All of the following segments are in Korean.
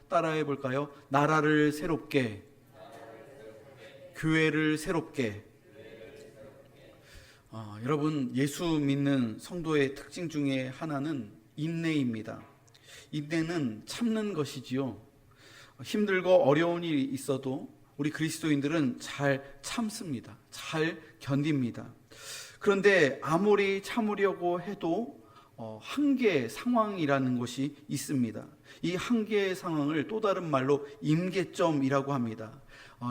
따라해 볼까요? 나라를 새롭게, 교회를 새롭게. 여러분, 예수 믿는 성도의 특징 중에 하나는 인내입니다. 인내는 참는 것이지요. 힘들고 어려운 일이 있어도 우리 그리스도인들은 잘 참습니다. 잘 견딥니다. 그런데 아무리 참으려고 해도 한계의 상황이라는 것이 있습니다. 이 한계의 상황을 또 다른 말로 임계점이라고 합니다.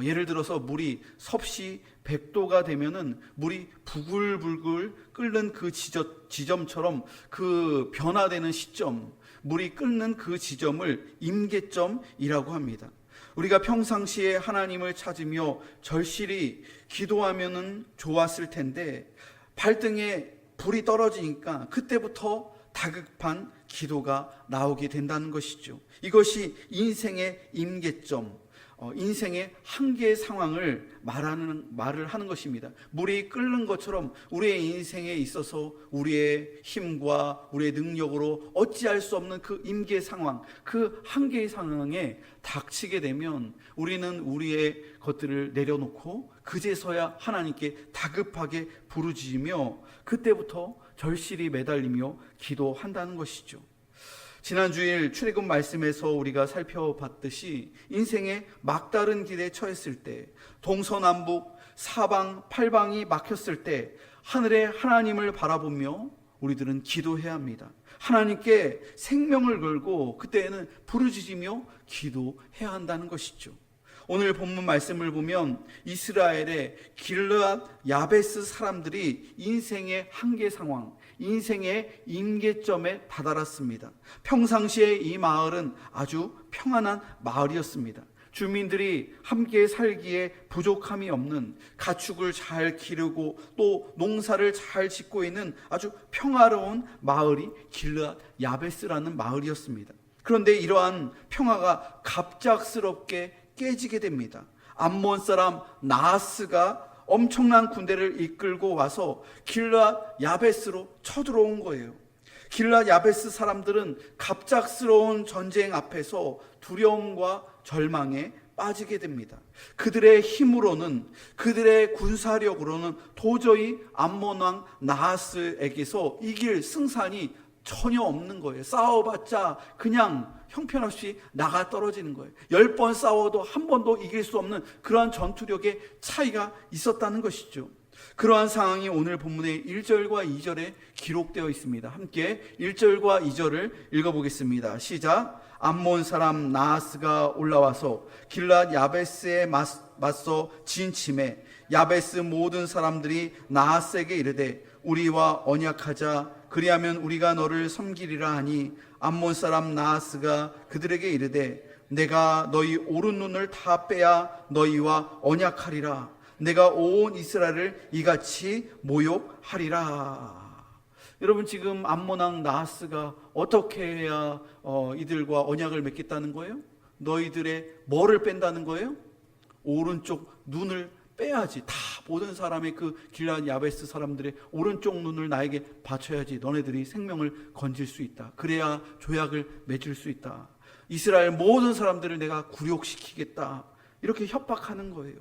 예를 들어서 물이 섭씨 100도가 되면은 물이 부글부글 끓는 그 지점처럼 그 변화되는 시점, 물이 끓는 그 지점을 임계점이라고 합니다. 우리가 평상시에 하나님을 찾으며 절실히 기도하면은 좋았을 텐데 발등에 불이 떨어지니까 그때부터 다급한 기도가 나오게 된다는 것이죠. 이것이 인생의 임계점, 인생의 한계의 상황을 말을 하는 것입니다. 물이 끓는 것처럼 우리의 인생에 있어서 우리의 힘과 우리의 능력으로 어찌할 수 없는 그 임계 상황, 그 한계의 상황에 닥치게 되면 우리는 우리의 것들을 내려놓고 그제서야 하나님께 다급하게 부르짖으며 그때부터 절실히 매달리며 기도한다는 것이죠. 지난 주일 출애굽 말씀에서 우리가 살펴봤듯이 인생의 막다른 길에 처했을 때, 동서남북 사방 팔방이 막혔을 때 하늘의 하나님을 바라보며 우리들은 기도해야 합니다. 하나님께 생명을 걸고 그때에는 부르짖으며 기도해야 한다는 것이죠. 오늘 본문 말씀을 보면 이스라엘의 길르앗 야베스 사람들이 인생의 한계 상황, 인생의 임계점에 다다랐습니다. 평상시에 이 마을은 아주 평안한 마을이었습니다. 주민들이 함께 살기에 부족함이 없는, 가축을 잘 기르고 또 농사를 잘 짓고 있는 아주 평화로운 마을이 길르앗 야베스라는 마을이었습니다. 그런데 이러한 평화가 갑작스럽게 깨지게 됩니다. 암몬 사람 나하스가 엄청난 군대를 이끌고 와서 길르앗 야베스로 쳐들어온 거예요. 길르앗 야베스 사람들은 갑작스러운 전쟁 앞에서 두려움과 절망에 빠지게 됩니다. 그들의 힘으로는, 그들의 군사력으로는 도저히 암몬 왕 나하스에게서 이길 승산이 전혀 없는 거예요. 싸워봤자 그냥 형편없이 나가 떨어지는 거예요. 10번 싸워도 한 번도 이길 수 없는 그러한 전투력의 차이가 있었다는 것이죠. 그러한 상황이 오늘 본문의 1절과 2절에 기록되어 있습니다. 함께 1절과 2절을 읽어보겠습니다. 시작. 암몬 사람 나하스가 올라와서 길르앗 야베스에 맞서 진침해 야베스 모든 사람들이 나하스에게 이르되 우리와 언약하자. 그리하면 우리가 너를 섬기리라 하니 암몬 사람 나하스가 그들에게 이르되 내가 너희 오른 눈을 다 빼야 너희와 언약하리라. 내가 온 이스라엘을 이같이 모욕하리라. 여러분, 지금 암몬 왕 나하스가 어떻게 해야 이들과 언약을 맺겠다는 거예요? 너희들의 뭐를 뺀다는 거예요? 오른쪽 눈을 빼야지. 다 모든 사람의 그 길르앗 야베스 사람들의 오른쪽 눈을 나에게 바쳐야지 너네들이 생명을 건질 수 있다. 그래야 조약을 맺을 수 있다. 이스라엘 모든 사람들을 내가 굴욕시키겠다. 이렇게 협박하는 거예요.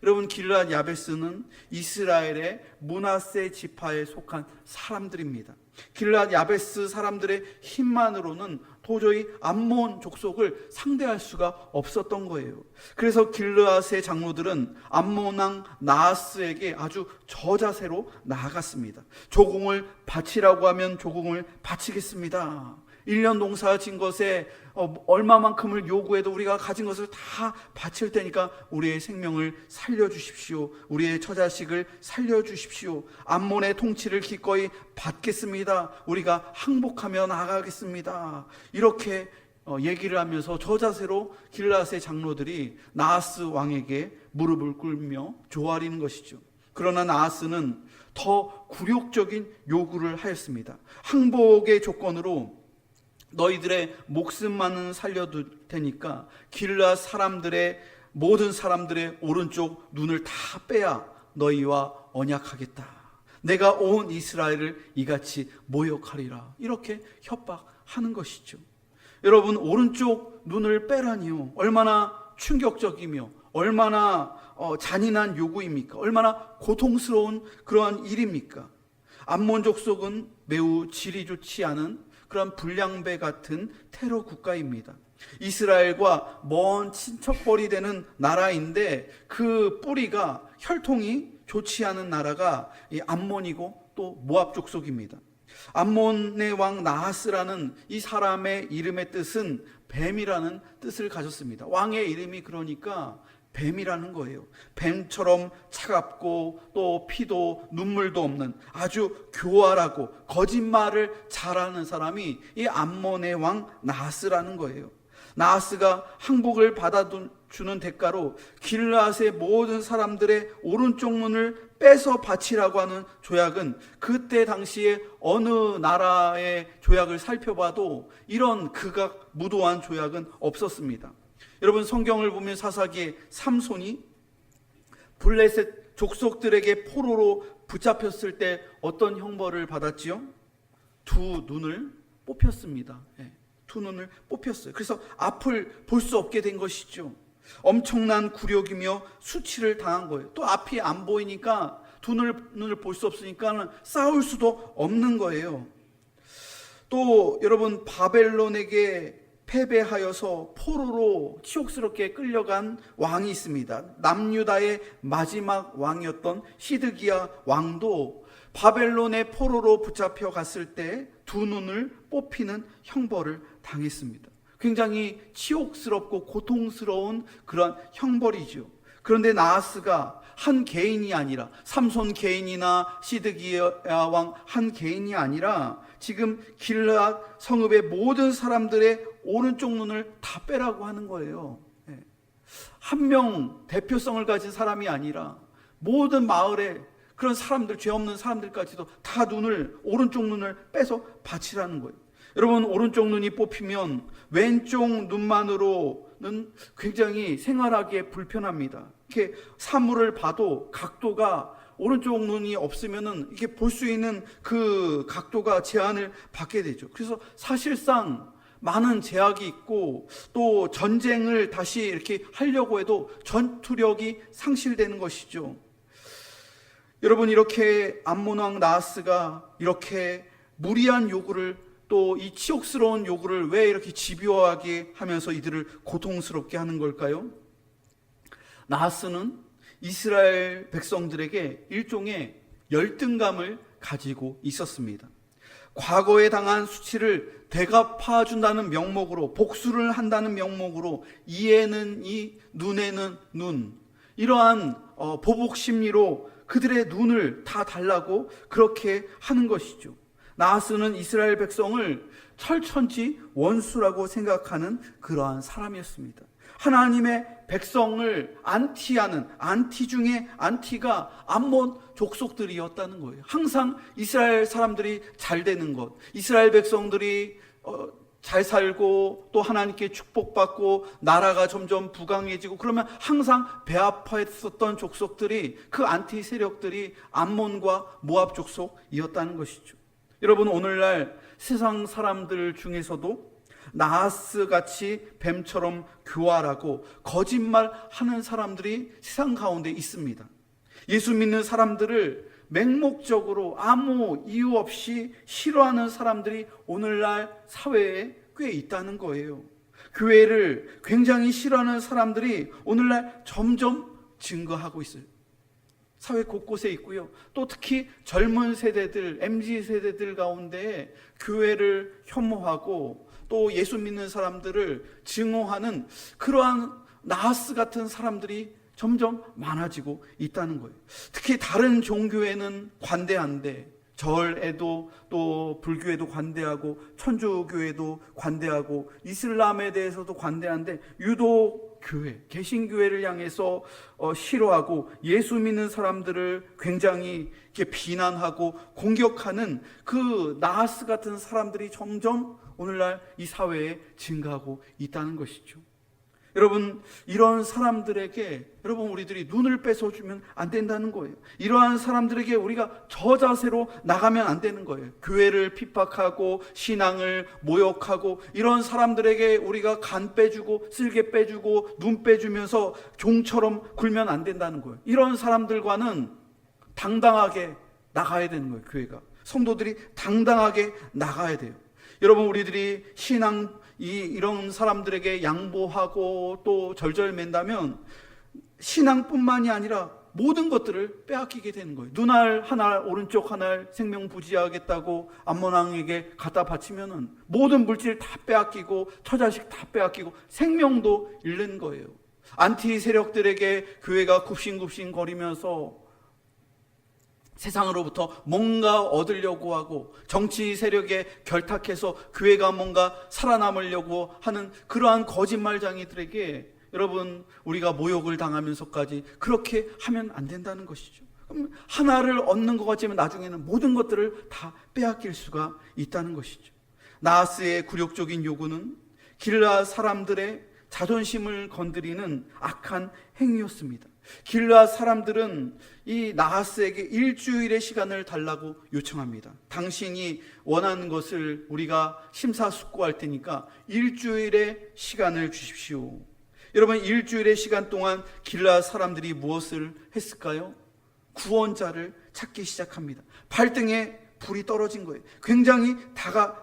여러분, 길르앗 야베스는 이스라엘의 므낫세 지파에 속한 사람들입니다. 길르앗 야베스 사람들의 힘만으로는 도저히 암몬 족속을 상대할 수가 없었던 거예요. 그래서 길르앗의 장로들은 암몬 왕 나하스에게 아주 저자세로 나아갔습니다. 조공을 바치라고 하면 조공을 바치겠습니다. 1년 농사 진 것에 얼마만큼을 요구해도 우리가 가진 것을 다 바칠 테니까 우리의 생명을 살려주십시오. 우리의 처자식을 살려주십시오. 암몬의 통치를 기꺼이 받겠습니다. 우리가 항복하며 나가겠습니다. 이렇게 얘기를 하면서 저자세로 길르앗의 장로들이 나하스 왕에게 무릎을 꿇으며 조아리는 것이죠. 그러나 나하스는 더 굴욕적인 요구를 하였습니다. 항복의 조건으로 너희들의 목숨만은 살려둘 테니까 길르앗 사람들의 모든 사람들의 오른쪽 눈을 다 빼야 너희와 언약하겠다. 내가 온 이스라엘을 이같이 모욕하리라. 이렇게 협박하는 것이죠. 여러분, 오른쪽 눈을 빼라니요. 얼마나 충격적이며 얼마나 잔인한 요구입니까? 얼마나 고통스러운 그러한 일입니까? 암몬 족속은 매우 질이 좋지 않은 그런 불량배 같은 테러 국가입니다. 이스라엘과 먼 친척벌이 되는 나라인데 그 뿌리가 혈통이 좋지 않은 나라가 이 암몬이고 또 모압 족속입니다. 암몬의 왕 나하스라는 이 사람의 이름의 뜻은 뱀이라는 뜻을 가졌습니다. 왕의 이름이 그러니까 뱀이라는 거예요. 뱀처럼 차갑고 또 피도 눈물도 없는 아주 교활하고 거짓말을 잘하는 사람이 이 암몬의 왕 나하스라는 거예요. 나하스가 항복을 받아주는 대가로 길르앗의 모든 사람들의 오른쪽 눈을 빼서 바치라고 하는 조약은 그때 당시에 어느 나라의 조약을 살펴봐도 이런 극악무도한 조약은 없었습니다. 여러분, 성경을 보면 사사기에 삼손이 블레셋 족속들에게 포로로 붙잡혔을 때 어떤 형벌을 받았지요? 두 눈을 뽑혔습니다. 두 눈을 뽑혔어요. 그래서 앞을 볼 수 없게 된 것이죠. 엄청난 굴욕이며 수치를 당한 거예요. 또 앞이 안 보이니까 두 눈을 볼 수 없으니까 싸울 수도 없는 거예요. 또 여러분, 바벨론에게 패배하여서 포로로 치욕스럽게 끌려간 왕이 있습니다. 남유다의 마지막 왕이었던 시드기야 왕도 바벨론의 포로로 붙잡혀 갔을 때 두 눈을 뽑히는 형벌을 당했습니다. 굉장히 치욕스럽고 고통스러운 그런 형벌이죠. 그런데 나하스가 한 개인이 아니라 삼손 개인이나 시드기야 왕 한 개인이 아니라 지금 길르앗 성읍의 모든 사람들의 오른쪽 눈을 다 빼라고 하는 거예요. 한 명 대표성을 가진 사람이 아니라 모든 마을에 그런 사람들, 죄 없는 사람들까지도 다 오른쪽 눈을 빼서 바치라는 거예요. 여러분, 오른쪽 눈이 뽑히면 왼쪽 눈만으로는 굉장히 생활하기에 불편합니다. 이렇게 사물을 봐도 각도가 오른쪽 눈이 없으면은 이게 볼 수 있는 그 각도가 제한을 받게 되죠. 그래서 사실상 많은 제약이 있고 또 전쟁을 다시 이렇게 하려고 해도 전투력이 상실되는 것이죠. 여러분, 이렇게 암몬 왕 나하스가 이렇게 무리한 요구를, 또 이 치욕스러운 요구를 왜 이렇게 집요하게 하면서 이들을 고통스럽게 하는 걸까요? 나하스는 이스라엘 백성들에게 일종의 열등감을 가지고 있었습니다. 과거에 당한 수치를 되갚아준다는 명목으로, 복수를 한다는 명목으로, 이에는 이, 눈에는 눈, 이러한 보복 심리로 그들의 눈을 다 달라고 그렇게 하는 것이죠. 나하스는 이스라엘 백성을 철천지 원수라고 생각하는 그러한 사람이었습니다. 하나님의 백성을 안티하는, 안티 중에 안티가 암몬 족속들이었다는 거예요. 항상 이스라엘 사람들이 잘 되는 것, 이스라엘 백성들이 잘 살고 또 하나님께 축복받고 나라가 점점 부강해지고 그러면 항상 배 아파했었던 족속들이, 그 안티 세력들이 암몬과 모압 족속이었다는 것이죠. 여러분, 오늘날 세상 사람들 중에서도 나하스 같이 뱀처럼 교활하고 거짓말하는 사람들이 세상 가운데 있습니다. 예수 믿는 사람들을 맹목적으로 아무 이유 없이 싫어하는 사람들이 오늘날 사회에 꽤 있다는 거예요. 교회를 굉장히 싫어하는 사람들이 오늘날 점점 증가하고 있어요. 사회 곳곳에 있고요. 또 특히 젊은 세대들, MZ세대들 가운데 교회를 혐오하고 또 예수 믿는 사람들을 증오하는 그러한 나하스 같은 사람들이 점점 많아지고 있다는 거예요. 특히 다른 종교에는 관대한데 절에도 또 불교에도 관대하고 천주교에도 관대하고 이슬람에 대해서도 관대한데 유독 교회, 개신교회를 향해서 싫어하고 예수 믿는 사람들을 굉장히 이렇게 비난하고 공격하는 그 나하스 같은 사람들이 점점 오늘날 이 사회에 증가하고 있다는 것이죠. 여러분, 이런 사람들에게 여러분 우리들이 눈을 뺏어주면 안 된다는 거예요. 이러한 사람들에게 우리가 저 자세로 나가면 안 되는 거예요. 교회를 핍박하고 신앙을 모욕하고 이런 사람들에게 우리가 간 빼주고 쓸개 빼주고 눈 빼주면서 종처럼 굴면 안 된다는 거예요. 이런 사람들과는 당당하게 나가야 되는 거예요. 교회가, 성도들이 당당하게 나가야 돼요. 여러분, 우리들이 신앙 이런 사람들에게 양보하고 또 절절맨다면 신앙뿐만이 아니라 모든 것들을 빼앗기게 되는 거예요. 눈알 하나 오른쪽 하나 생명부지하겠다고 암몬왕에게 갖다 바치면은 모든 물질 다 빼앗기고 처자식 다 빼앗기고 생명도 잃는 거예요. 안티 세력들에게 교회가 굽신굽신 거리면서 세상으로부터 뭔가 얻으려고 하고 정치 세력에 결탁해서 교회가 뭔가 살아남으려고 하는 그러한 거짓말쟁이들에게 여러분, 우리가 모욕을 당하면서까지 그렇게 하면 안 된다는 것이죠. 그럼 하나를 얻는 것 같지만 나중에는 모든 것들을 다 빼앗길 수가 있다는 것이죠. 나하스의 굴욕적인 요구는 길르앗 사람들의 자존심을 건드리는 악한 행위였습니다. 길르앗 사람들은 이 나하스에게 일주일의 시간을 달라고 요청합니다. 당신이 원하는 것을 우리가 심사숙고할 테니까 일주일의 시간을 주십시오. 여러분, 일주일의 시간 동안 길르앗 사람들이 무엇을 했을까요? 구원자를 찾기 시작합니다. 발등에 불이 떨어진 거예요. 굉장히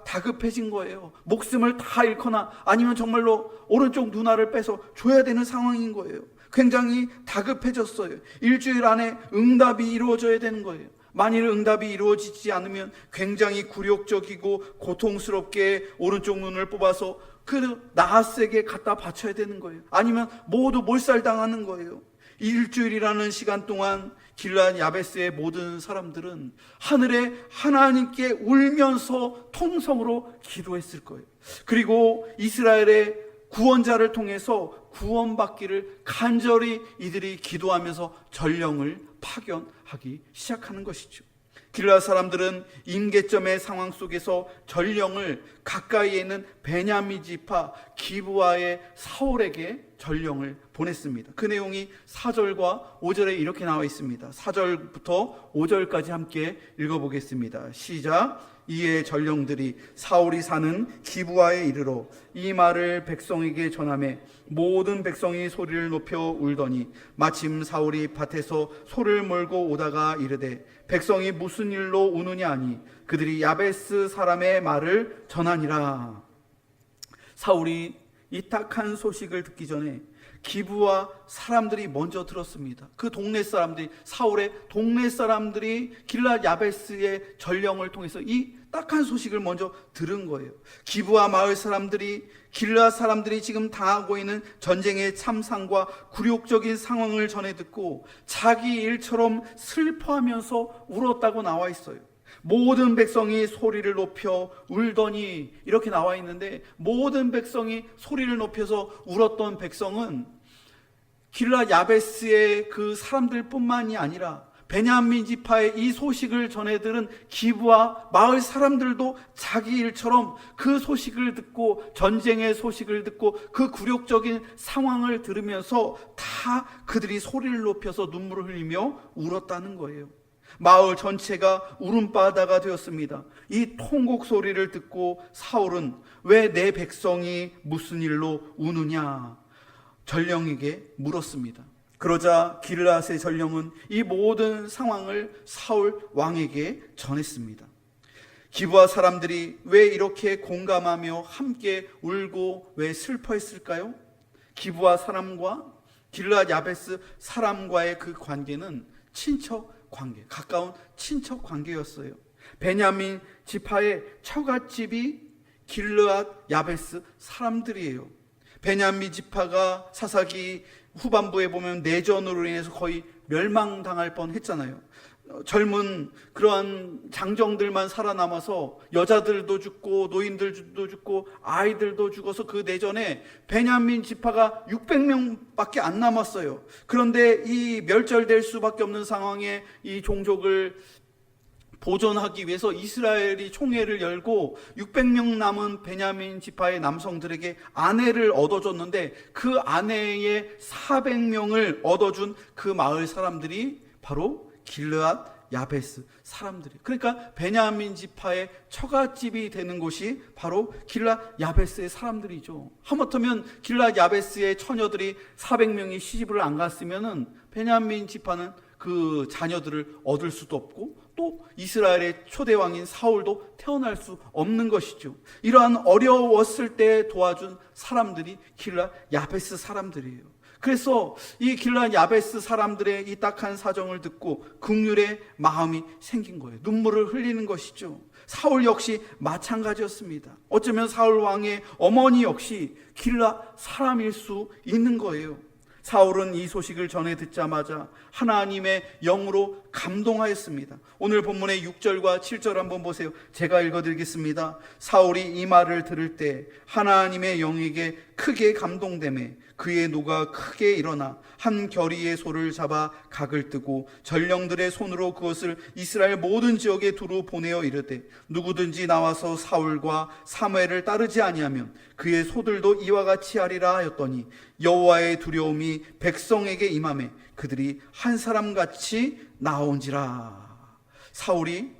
다급해진 거예요. 목숨을 다 잃거나 아니면 정말로 오른쪽 눈알을 빼서 줘야 되는 상황인 거예요. 굉장히 다급해졌어요. 일주일 안에 응답이 이루어져야 되는 거예요. 만일 응답이 이루어지지 않으면 굉장히 굴욕적이고 고통스럽게 오른쪽 눈을 뽑아서 그 나하스에게 갖다 바쳐야 되는 거예요. 아니면 모두 몰살당하는 거예요. 일주일이라는 시간 동안 길르앗 야베스의 모든 사람들은 하늘에 하나님께 울면서 통성으로 기도했을 거예요. 그리고 이스라엘의 구원자를 통해서 구원받기를 간절히 이들이 기도하면서 전령을 파견하기 시작하는 것이죠. 길르앗 사람들은 임계점의 상황 속에서 전령을 가까이에 있는 베냐민 지파 기브아의 사울에게 전령을 보냈습니다. 그 내용이 4절과 5절에 이렇게 나와 있습니다. 4절부터 5절까지 함께 읽어보겠습니다. 시작. 이에 전령들이 사울이 사는 기브아에 이르러 이 말을 백성에게 전하매 모든 백성이 소리를 높여 울더니 마침 사울이 밭에서 소를 몰고 오다가 이르되 백성이 무슨 일로 우느냐 하니 그들이 야베스 사람의 말을 전하니라. 사울이 이 딱한 소식을 듣기 전에 기브아 사람들이 먼저 들었습니다. 그 동네 사람들이, 사울의 동네 사람들이 길르앗 야베스의 전령을 통해서 이 딱한 소식을 먼저 들은 거예요. 기브아 마을 사람들이 길르앗 사람들이 지금 당하고 있는 전쟁의 참상과 굴욕적인 상황을 전해 듣고 자기 일처럼 슬퍼하면서 울었다고 나와 있어요. 모든 백성이 소리를 높여 울더니 이렇게 나와 있는데, 모든 백성이 소리를 높여서 울었던 백성은 길르앗 야베스의 그 사람들 뿐만이 아니라 베냐민 지파의 이 소식을 전해 들은 기브아 마을 사람들도 자기 일처럼 그 소식을 듣고, 전쟁의 소식을 듣고 그 굴욕적인 상황을 들으면서 다 그들이 소리를 높여서 눈물을 흘리며 울었다는 거예요. 마을 전체가 울음바다가 되었습니다. 이 통곡 소리를 듣고 사울은 왜 내 백성이 무슨 일로 우느냐 전령에게 물었습니다. 그러자 길르앗의 전령은 이 모든 상황을 사울 왕에게 전했습니다. 기브아 사람들이 왜 이렇게 공감하며 함께 울고 왜 슬퍼했을까요? 기브아 사람과 길르앗 야베스 사람과의 그 관계는 친척 관계, 가까운 친척 관계였어요. 베냐민 지파의 처갓집이 길르앗 야베스 사람들이에요. 베냐민 지파가 사사기 후반부에 보면 내전으로 인해서 거의 멸망당할 뻔했잖아요. 젊은 그러한 장정들만 살아남아서 여자들도 죽고 노인들도 죽고 아이들도 죽어서 그 내전에 베냐민 지파가 600명밖에 안 남았어요. 그런데 이 멸절될 수밖에 없는 상황에 이 종족을 보존하기 위해서 이스라엘이 총회를 열고 600명 남은 베냐민 지파의 남성들에게 아내를 얻어줬는데 그 아내의 400명을 얻어준 그 마을 사람들이 바로 길르앗 야베스 사람들이. 그러니까 베냐민 지파의 처갓집이 되는 곳이 바로 길르앗 야베스의 사람들이죠. 하마터면 길르앗 야베스의 처녀들이 400명이 시집을 안 갔으면은 베냐민 지파는 그 자녀들을 얻을 수도 없고 또 이스라엘의 초대왕인 사울도 태어날 수 없는 것이죠. 이러한 어려웠을 때 도와준 사람들이 길르앗 야베스 사람들이에요. 그래서 이 길르앗 야베스 사람들의 이 딱한 사정을 듣고 긍휼의 마음이 생긴 거예요. 눈물을 흘리는 것이죠. 사울 역시 마찬가지였습니다. 어쩌면 사울 왕의 어머니 역시 길르앗 사람일 수 있는 거예요. 사울은 이 소식을 전해 듣자마자 하나님의 영으로 감동하였습니다. 오늘 본문의 6절과 7절 한번 보세요. 제가 읽어드리겠습니다. 사울이 이 말을 들을 때 하나님의 영에게 크게 감동되매 그의 노가 크게 일어나 한 결의의 소를 잡아 각을 뜨고 전령들의 손으로 그것을 이스라엘 모든 지역에 두루 보내어 이르되 누구든지 나와서 사울과 사무엘을 따르지 아니하면 그의 소들도 이와 같이 하리라 하였더니 여호와의 두려움이 백성에게 임하매 그들이 한 사람같이 나온지라. 사울이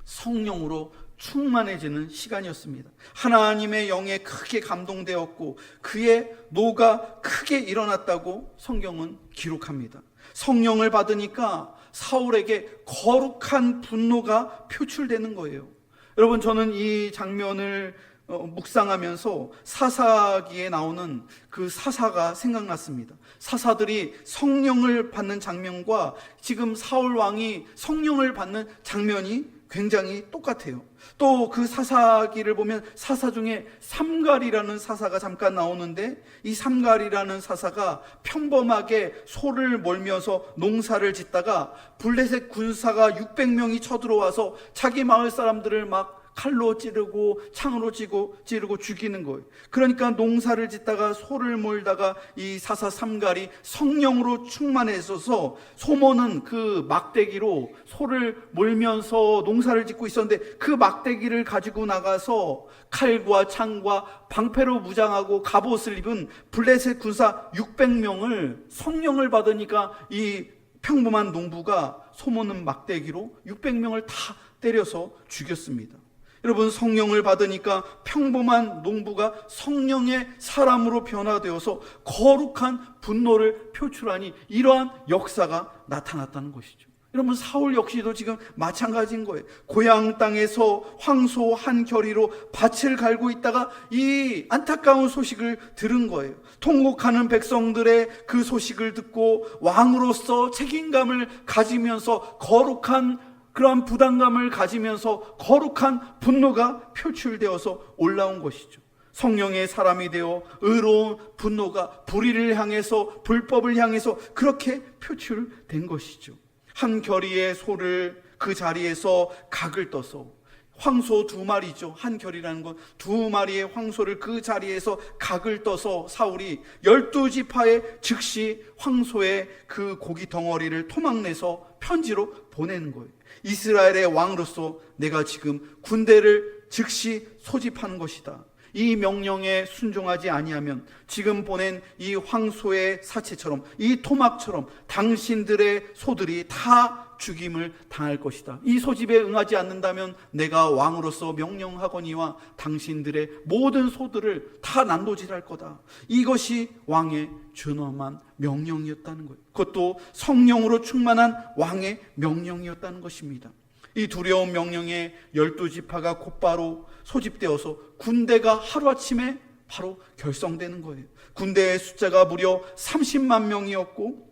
성령으로 충만해지는 시간이었습니다. 하나님의 영에 크게 감동되었고 그의 노가 크게 일어났다고 성경은 기록합니다. 성령을 받으니까 사울에게 거룩한 분노가 표출되는 거예요. 여러분, 저는 이 장면을 묵상하면서 사사기에 나오는 그 사사가 생각났습니다. 사사들이 성령을 받는 장면과 지금 사울 왕이 성령을 받는 장면이 굉장히 똑같아요. 또 그 사사기를 보면 사사 중에 삼갈이라는 사사가 잠깐 나오는데 이 삼갈이라는 사사가 평범하게 소를 몰면서 농사를 짓다가 블레셋 군사가 600명이 쳐들어와서 자기 마을 사람들을 막 칼로 찌르고 창으로 찌르고 죽이는 거예요. 그러니까 농사를 짓다가 소를 몰다가 이 사사 삼갈이 성령으로 충만해져서 소모는 그 막대기로 소를 몰면서 농사를 짓고 있었는데 그 막대기를 가지고 나가서 칼과 창과 방패로 무장하고 갑옷을 입은 블레셋 군사 600명을 성령을 받으니까 이 평범한 농부가 소모는 막대기로 600명을 다 때려서 죽였습니다. 여러분, 성령을 받으니까 평범한 농부가 성령의 사람으로 변화되어서 거룩한 분노를 표출하니 이러한 역사가 나타났다는 것이죠. 여러분, 사울 역시도 지금 마찬가지인 거예요. 고향 땅에서 황소 한 겨리로 밭을 갈고 있다가 이 안타까운 소식을 들은 거예요. 통곡하는 백성들의 그 소식을 듣고 왕으로서 책임감을 가지면서 거룩한 그러한 부담감을 가지면서 거룩한 분노가 표출되어서 올라온 것이죠. 성령의 사람이 되어 의로운 분노가 불의를 향해서 불법을 향해서 그렇게 표출된 것이죠. 한 결의의 소를 그 자리에서 각을 떠서 황소 2마리죠. 한 결이라는 건 2마리의 황소를 그 자리에서 각을 떠서 사울이 12지파에 즉시 황소의 그 고기 덩어리를 토막내서 편지로 보내는 거예요. 이스라엘의 왕으로서 내가 지금 군대를 즉시 소집하는 것이다. 이 명령에 순종하지 아니하면 지금 보낸 이 황소의 사체처럼 이 토막처럼 당신들의 소들이 다 죽임을 당할 것이다. 이 소집에 응하지 않는다면 내가 왕으로서 명령하거니와 당신들의 모든 소들을 다 난도질할 거다. 이것이 왕의 준엄한 명령이었다는 거예요. 그것도 성령으로 충만한 왕의 명령이었다는 것입니다. 이 두려운 명령에 12지파가 곧바로 소집되어서 군대가 하루아침에 바로 결성되는 거예요. 군대의 숫자가 무려 30만 명이었고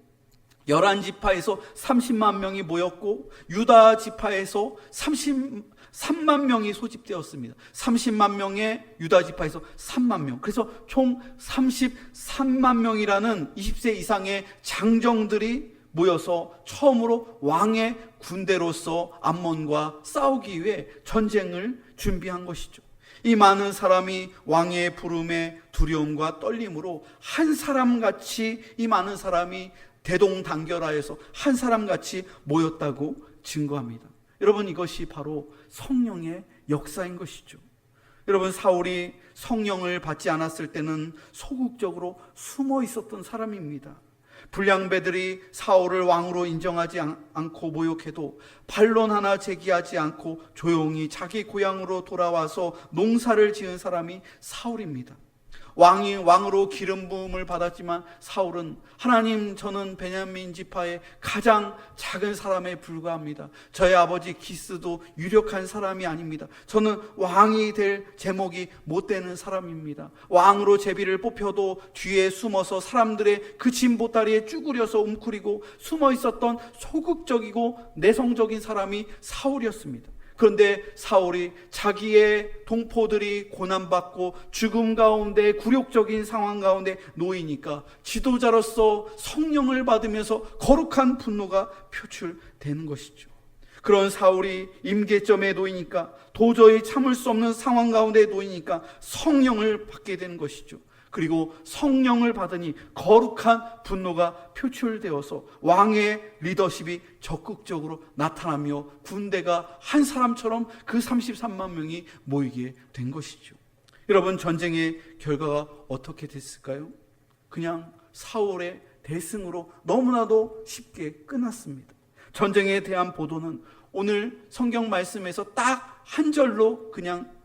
11지파에서 30만 명이 모였고 유다 지파에서 33만 명이 소집되었습니다. 30만 명의 유다 지파에서 3만 명. 그래서 총 33만 명이라는 20세 이상의 장정들이 모여서 처음으로 왕의 군대로서 암몬과 싸우기 위해 전쟁을 준비한 것이죠. 이 많은 사람이 왕의 부름에 두려움과 떨림으로 한 사람같이 이 많은 사람이 대동단결하여서 한 사람같이 모였다고 증거합니다. 여러분, 이것이 바로 성령의 역사인 것이죠. 여러분, 사울이 성령을 받지 않았을 때는 소극적으로 숨어 있었던 사람입니다. 불량배들이 사울을 왕으로 인정하지 않고 모욕해도 반론 하나 제기하지 않고 조용히 자기 고향으로 돌아와서 농사를 지은 사람이 사울입니다. 왕이 왕으로 기름 부음을 받았지만 사울은 하나님, 저는 베냐민 지파의 가장 작은 사람에 불과합니다. 저의 아버지 기스도 유력한 사람이 아닙니다. 저는 왕이 될 제목이 못 되는 사람입니다. 왕으로 제비를 뽑혀도 뒤에 숨어서 사람들의 그 진보다리에 쭈그려서 웅크리고 숨어 있었던 소극적이고 내성적인 사람이 사울이었습니다. 그런데 사울이 자기의 동포들이 고난받고 죽음 가운데, 굴욕적인 상황 가운데 놓이니까 지도자로서 성령을 받으면서 거룩한 분노가 표출되는 것이죠. 그런 사울이 임계점에 놓이니까, 도저히 참을 수 없는 상황 가운데 놓이니까 성령을 받게 되는 것이죠. 그리고 성령을 받으니 거룩한 분노가 표출되어서 왕의 리더십이 적극적으로 나타나며 군대가 한 사람처럼 그 33만 명이 모이게 된 것이죠. 여러분, 전쟁의 결과가 어떻게 됐을까요? 그냥 사울의 대승으로 너무나도 쉽게 끝났습니다. 전쟁에 대한 보도는 오늘 성경 말씀에서 딱 한 절로 그냥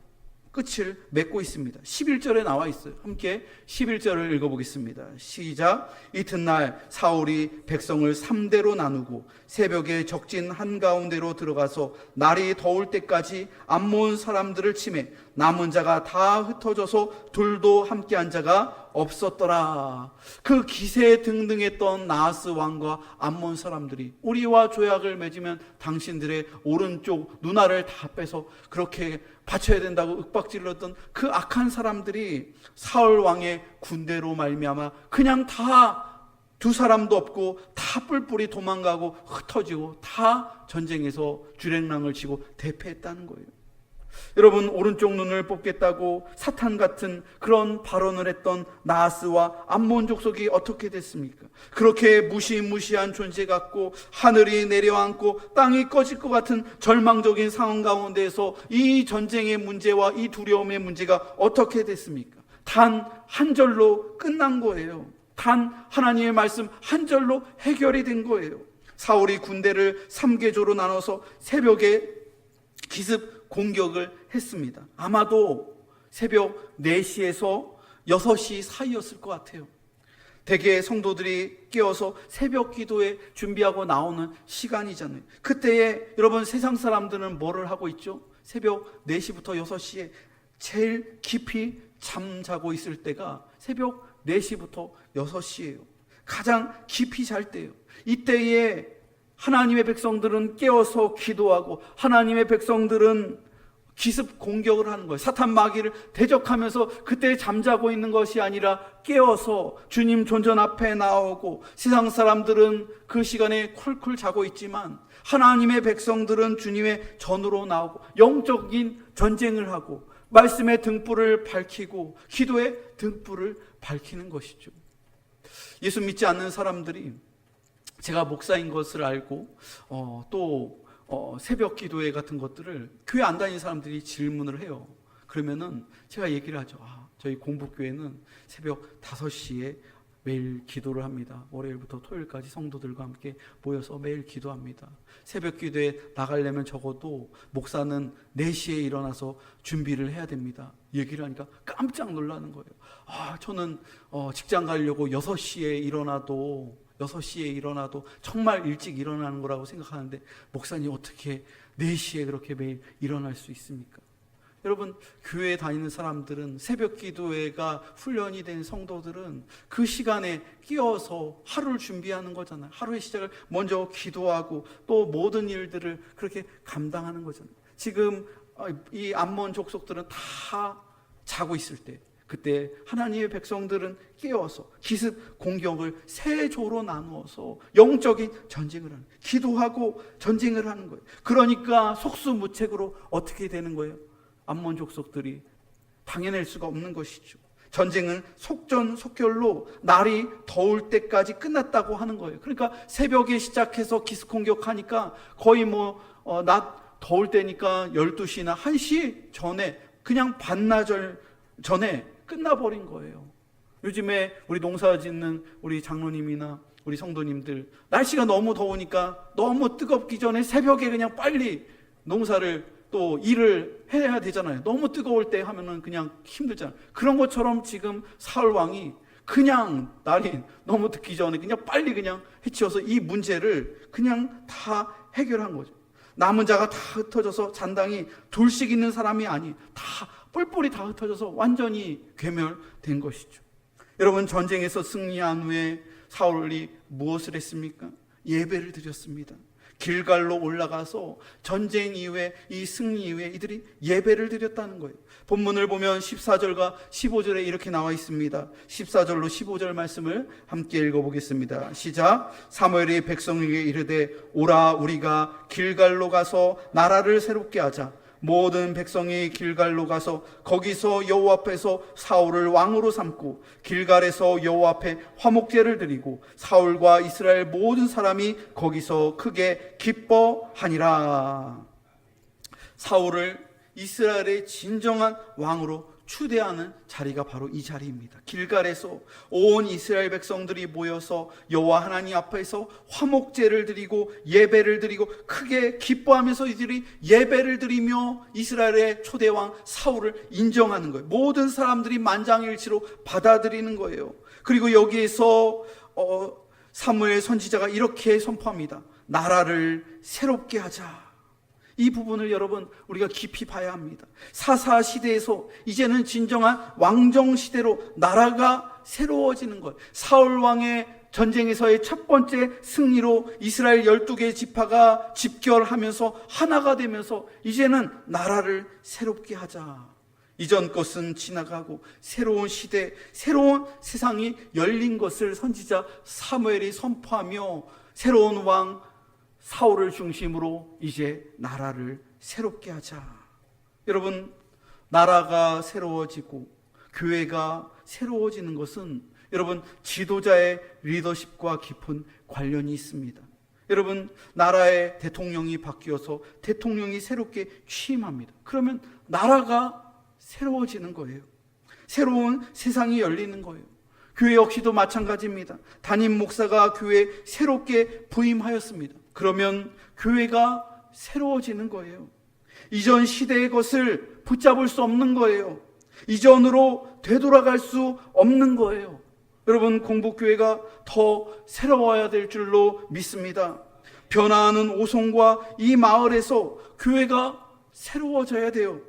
끝을 맺고 있습니다. 11절에 나와 있어요. 함께 11절을 읽어보겠습니다. 시작. 이튿날 사울이 백성을 3대로 나누고 새벽에 적진 한가운데로 들어가서 날이 더울 때까지 암몬 사람들을 치매 남은 자가 다 흩어져서 둘도 함께한 자가 없었더라. 그 기세에 등등했던 나하스 왕과 암몬 사람들이 우리와 조약을 맺으면 당신들의 오른쪽 눈알을 다 빼서 그렇게 바쳐야 된다고 윽박질렀던 그 악한 사람들이 사울 왕의 군대로 말미암아 그냥 다 두 사람도 없고 다 뿔뿔이 도망가고 흩어지고 다 전쟁에서 주랭랑을 치고 대패했다는 거예요. 여러분, 오른쪽 눈을 뽑겠다고 사탄 같은 그런 발언을 했던 나하스와 암몬 족속이 어떻게 됐습니까? 그렇게 무시무시한 존재 같고 하늘이 내려앉고 땅이 꺼질 것 같은 절망적인 상황 가운데에서 이 전쟁의 문제와 이 두려움의 문제가 어떻게 됐습니까? 단 한 절로 끝난 거예요. 단 하나님의 말씀 한 절로 해결이 된 거예요. 사울이 군대를 3개조로 나눠서 새벽에 기습 공격을 했습니다. 아마도 새벽 4시에서 6시 사이였을 것 같아요. 대개 성도들이 깨어서 새벽 기도에 준비하고 나오는 시간이잖아요. 그때에 여러분, 세상 사람들은 뭐를 하고 있죠? 새벽 4시부터 6시에 제일 깊이 잠자고 있을 때가 새벽 4시부터 6시예요. 가장 깊이 잘 때예요. 이때에 하나님의 백성들은 깨어서 기도하고 하나님의 백성들은 기습 공격을 하는 거예요. 사탄 마귀를 대적하면서 그때 잠자고 있는 것이 아니라 깨어서 주님 존전 앞에 나오고, 세상 사람들은 그 시간에 쿨쿨 자고 있지만 하나님의 백성들은 주님의 전으로 나오고 영적인 전쟁을 하고 말씀의 등불을 밝히고 기도의 등불을 밝히는 것이죠. 예수 믿지 않는 사람들이 제가 목사인 것을 알고 또 새벽 기도회 같은 것들을 교회 안 다니는 사람들이 질문을 해요. 그러면은 제가 얘기를 하죠. 저희 공부교회는 새벽 5시에 매일 기도를 합니다. 월요일부터 토요일까지 성도들과 함께 모여서 매일 기도합니다. 새벽 기도에 나가려면 적어도 목사는 4시에 일어나서 준비를 해야 됩니다. 얘기를 하니까 깜짝 놀라는 거예요. 저는 직장 가려고 6시에 일어나도 정말 일찍 일어나는 거라고 생각하는데 목사님 어떻게 4시에 그렇게 매일 일어날 수 있습니까? 여러분, 교회에 다니는 사람들은, 새벽 기도회가 훈련이 된 성도들은 그 시간에 끼어서 하루를 준비하는 거잖아요. 하루의 시작을 먼저 기도하고 또 모든 일들을 그렇게 감당하는 거잖아요. 지금 이 암몬 족속들은 다 자고 있을 때, 그때 하나님의 백성들은 깨어서 기습 공격을 3조로 나누어서 영적인 전쟁을 하는, 기도하고 전쟁을 하는 거예요. 그러니까 속수무책으로 어떻게 되는 거예요? 암몬 족속들이 당해낼 수가 없는 것이죠. 전쟁은 속전속결로 날이 더울 때까지 끝났다고 하는 거예요. 그러니까 새벽에 시작해서 기습 공격하니까 거의 낮 더울 때니까 12시나 1시 전에, 그냥 반나절 전에 끝나버린 거예요. 요즘에 우리 농사 짓는 우리 장로님이나 우리 성도님들, 날씨가 너무 더우니까 너무 뜨겁기 전에 새벽에 그냥 빨리 농사를 또 일을 해야 되잖아요. 너무 뜨거울 때 하면은 그냥 힘들잖아요. 그런 것처럼 지금 사울 왕이 그냥 날이 너무 듣기 전에 그냥 빨리 그냥 해치워서 이 문제를 그냥 다 해결한 거죠. 남은 자가 다 흩어져서 잔당이 둘씩 있는 사람이 아니, 다 뿔뿔이 다 흩어져서 완전히 괴멸된 것이죠. 여러분, 전쟁에서 승리한 후에 사울이 무엇을 했습니까? 예배를 드렸습니다. 길갈로 올라가서 전쟁 이후에, 이 승리 이후에 이들이 예배를 드렸다는 거예요. 본문을 보면 14절과 15절에 이렇게 나와 있습니다. 14절로 15절 말씀을 함께 읽어보겠습니다. 시작. 사무엘이 백성에게 이르되 오라, 우리가 길갈로 가서 나라를 새롭게 하자. 모든 백성이 길갈로 가서 거기서 여호와 앞에서 사울을 왕으로 삼고 길갈에서 여호와 앞에 화목제를 드리고 사울과 이스라엘 모든 사람이 거기서 크게 기뻐하니라. 사울을 이스라엘의 진정한 왕으로 추대하는 자리가 바로 이 자리입니다. 길갈에서 온 이스라엘 백성들이 모여서 여호와 하나님 앞에서 화목제를 드리고 예배를 드리고 크게 기뻐하면서 이들이 예배를 드리며 이스라엘의 초대왕 사울을 인정하는 거예요. 모든 사람들이 만장일치로 받아들이는 거예요. 그리고 여기에서 사무엘 선지자가 이렇게 선포합니다. 나라를 새롭게 하자. 이 부분을 여러분 우리가 깊이 봐야 합니다. 사사 시대에서 이제는 진정한 왕정 시대로 나라가 새로워지는 것. 사울 왕의 전쟁에서의 첫 번째 승리로 이스라엘 12개 지파가 집결하면서 하나가 되면서 이제는 나라를 새롭게 하자. 이전 것은 지나가고 새로운 시대, 새로운 세상이 열린 것을 선지자 사무엘이 선포하며 새로운 왕 사울을 중심으로 이제 나라를 새롭게 하자. 여러분, 나라가 새로워지고 교회가 새로워지는 것은 여러분 지도자의 리더십과 깊은 관련이 있습니다. 여러분, 나라의 대통령이 바뀌어서 대통령이 새롭게 취임합니다. 그러면 나라가 새로워지는 거예요. 새로운 세상이 열리는 거예요. 교회 역시도 마찬가지입니다. 담임 목사가 교회에 새롭게 부임하였습니다. 그러면 교회가 새로워지는 거예요. 이전 시대의 것을 붙잡을 수 없는 거예요. 이전으로 되돌아갈 수 없는 거예요. 여러분, 공복교회가 더 새로워야 될 줄로 믿습니다. 변화하는 오송과 이 마을에서 교회가 새로워져야 돼요.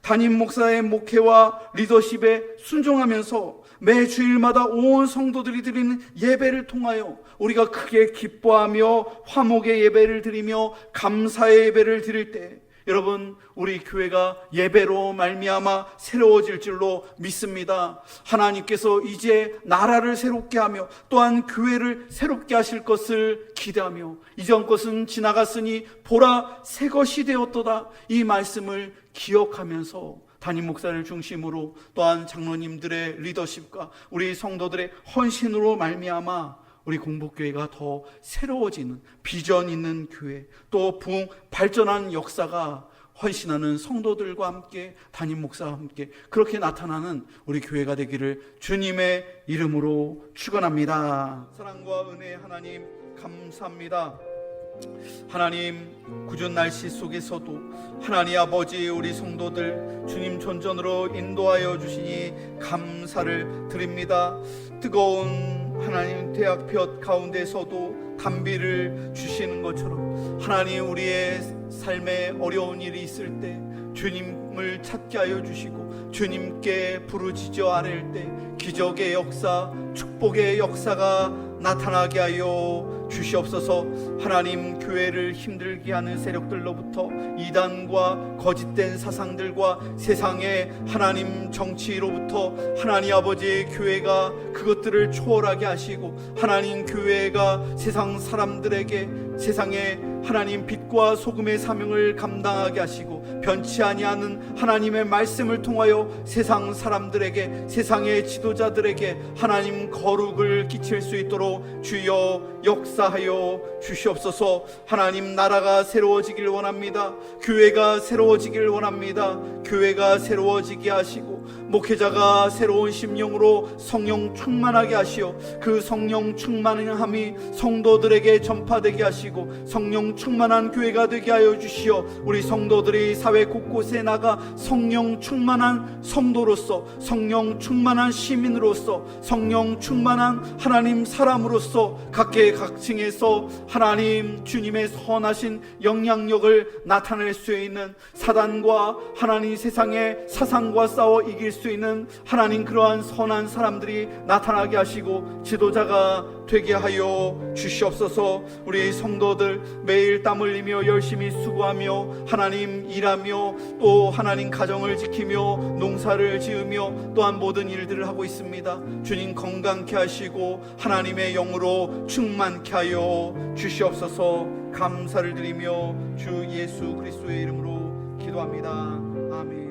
담임 목사의 목회와 리더십에 순종하면서 매 주일마다 온 성도들이 드리는 예배를 통하여 우리가 크게 기뻐하며 화목의 예배를 드리며 감사의 예배를 드릴 때 여러분, 우리 교회가 예배로 말미암아 새로워질 줄로 믿습니다. 하나님께서 이제 나라를 새롭게 하며 또한 교회를 새롭게 하실 것을 기대하며 이전 것은 지나갔으니 보라 새 것이 되었도다, 이 말씀을 기억하면서 담임 목사를 중심으로 또한 장로님들의 리더십과 우리 성도들의 헌신으로 말미암아 우리 공복교회가 더 새로워지는 비전 있는 교회, 또 부흥 발전한 역사가 헌신하는 성도들과 함께 담임 목사와 함께 그렇게 나타나는 우리 교회가 되기를 주님의 이름으로 축원합니다. 사랑과 은혜의 하나님 감사합니다. 하나님, 궂은 날씨 속에서도 하나님 아버지 우리 성도들 주님 존전으로 인도하여 주시니 감사를 드립니다. 뜨거운 하나님 태양볕 가운데서도 단비를 주시는 것처럼 하나님, 우리의 삶에 어려운 일이 있을 때 주님을 찾게 하여 주시고 주님께 부르짖어 아랠 때 기적의 역사, 축복의 역사가 나타나게 하여 주시옵소서. 하나님, 교회를 힘들게 하는 세력들로부터 이단과 거짓된 사상들과 세상의 하나님 정치로부터 하나님 아버지 교회가 그것들을 초월하게 하시고 하나님 교회가 세상 사람들에게 세상의 하나님 빛과 소금의 사명을 감당하게 하시고 변치 아니하는 하나님의 말씀을 통하여 세상 사람들에게, 세상의 지도자들에게 하나님 거룩을 끼칠 수 있도록 주여 역사하여 주시옵소서. 하나님, 나라가 새로워지길 원합니다. 교회가 새로워지길 원합니다. 교회가 새로워지게 하시고 목회자가 새로운 심령으로 성령 충만하게 하시어 그 성령 충만함이 성도들에게 전파되게 하시고 성령 충만한 교회가 되게 하여 주시어 우리 성도들이 사회 곳곳에 나가 성령 충만한 성도로서, 성령 충만한 시민으로서, 성령 충만한 하나님 사람으로서 각계각층에서 하나님 주님의 선하신 영향력을 나타낼 수 있는, 사단과 하나님 세상의 사상과 싸워 이길 수 있는 하나님 그러한 선한 사람들이 나타나게 하시고 지도자가 되게 하여 주시옵소서. 우리 성도들 매일 땀 흘리며 열심히 수고하며 하나님 일하며 또 하나님 가정을 지키며 농사를 지으며 또한 모든 일들을 하고 있습니다. 주님 건강케 하시고 하나님의 영으로 충만케 하여 주시옵소서. 감사를 드리며 주 예수 그리스도의 이름으로 기도합니다. 아멘.